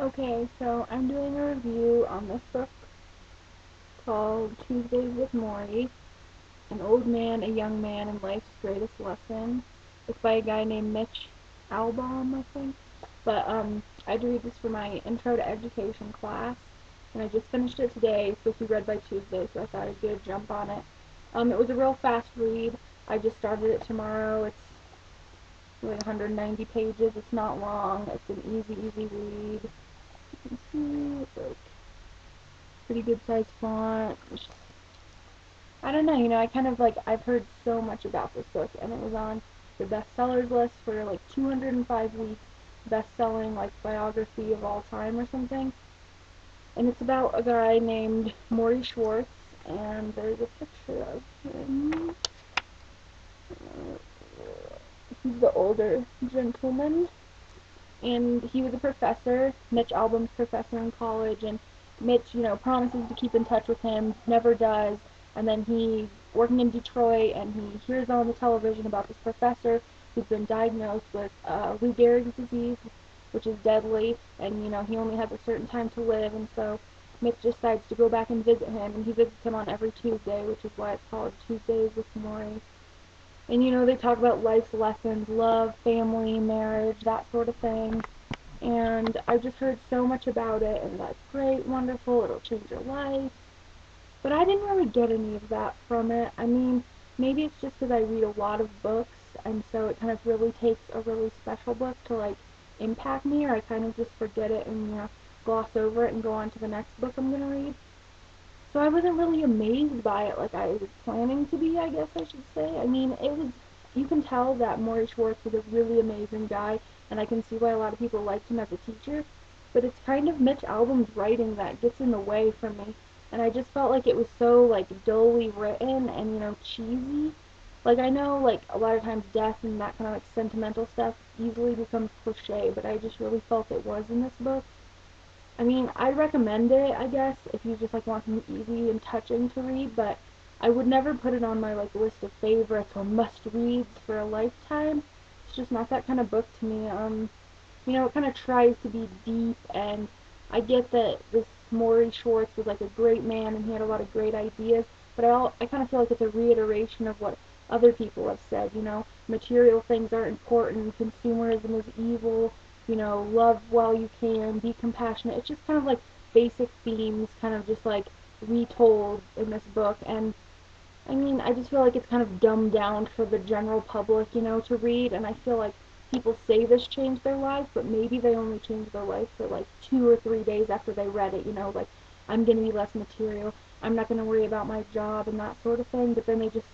Okay, so I'm doing a review on this book called Tuesdays with Morrie, An Old Man, a Young Man, and Life's Greatest Lesson. It's by a guy named Mitch Albom, I think. But I had to read this for my Intro to Education class, and I just finished it today. It's supposed to be read by Tuesday, so I thought I'd get a jump on it. It was a real fast read. I just started it tomorrow. It's like 190 pages. It's not long. It's an easy read. You can see it's like pretty good sized font. I don't know, I kind of like, I've heard so much about this book, and it was on the bestsellers list for like 205 weeks, best-selling like biography of all time or something. And it's about a guy named Morrie Schwartz, and there's a picture of him. He's the older gentleman, and he was a professor, Mitch Albom's professor in college, and Mitch, promises to keep in touch with him, never does, and then he's working in Detroit, and he hears on the television about this professor who's been diagnosed with Lou Gehrig's disease, which is deadly, and, he only has a certain time to live, and so Mitch decides to go back and visit him, and he visits him on every Tuesday, which is why it's called Tuesdays with Morrie. And they talk about life's lessons, love, family, marriage, that sort of thing. And I've just heard so much about it, and that's great, wonderful, it'll change your life. But I didn't really get any of that from it. I mean, maybe it's just because I read a lot of books, and so it kind of really takes a really special book to, like, impact me, or I kind of just forget it and, gloss over it and go on to the next book I'm going to read. So I wasn't really amazed by it like I was planning to be, I guess I should say. I mean, you can tell that Morrie Schwartz is a really amazing guy, and I can see why a lot of people liked him as a teacher, but it's kind of Mitch Albom's writing that gets in the way for me, and I just felt like it was so, like, dully written and, cheesy. Like, I know, like, a lot of times death and that kind of, like, sentimental stuff easily becomes cliche, but I just really felt it was in this book. I mean, I'd recommend it, I guess, if you just like want something easy and touching to read, but I would never put it on my like list of favorites or must reads for a lifetime. It's just not that kind of book to me. It kind of tries to be deep, and I get that this Morrie Schwartz was like a great man and he had a lot of great ideas, but I kind of feel like it's a reiteration of what other people have said. Material things are important, consumerism is evil, love while you can, be compassionate. It's just kind of like basic themes, kind of just like retold in this book. And I mean, I just feel like it's kind of dumbed down for the general public, to read. And I feel like people say this changed their life, but maybe they only changed their life for like 2 or 3 days after they read it, like I'm going to be less material, I'm not going to worry about my job and that sort of thing. But then they just,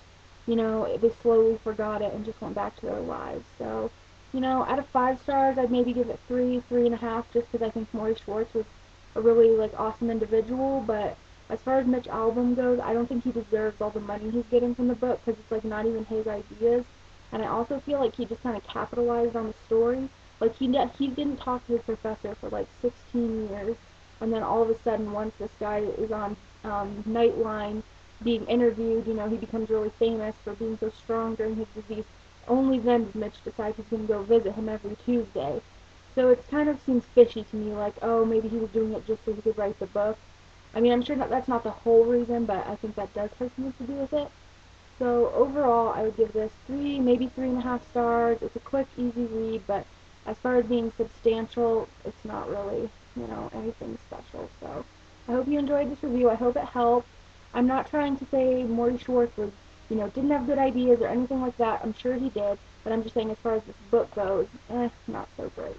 they slowly forgot it and just went back to their lives. So, out of 5 stars, I'd maybe give it 3, 3.5, just because I think Morrie Schwartz was a really like awesome individual. But as far as Mitch Albom goes, I don't think he deserves all the money he's getting from the book because it's like not even his ideas. And I also feel like he just kind of capitalized on the story. Like he didn't talk to his professor for like 16 years, and then all of a sudden, once this guy is on Nightline being interviewed, he becomes really famous for being so strong during his disease. Only then does Mitch decide he's going to go visit him every Tuesday. So it kind of seems fishy to me, like, oh, maybe he was doing it just so he could write the book. I mean, I'm sure that's not the whole reason, but I think that does have something to do with it. So overall, I would give this 3, maybe 3.5 stars. It's a quick, easy read, but as far as being substantial, it's not really, anything special. So I hope you enjoyed this review. I hope it helped. I'm not trying to say Morrie Schwartz was, didn't have good ideas or anything like that. I'm sure he did, but I'm just saying as far as this book goes, not so great.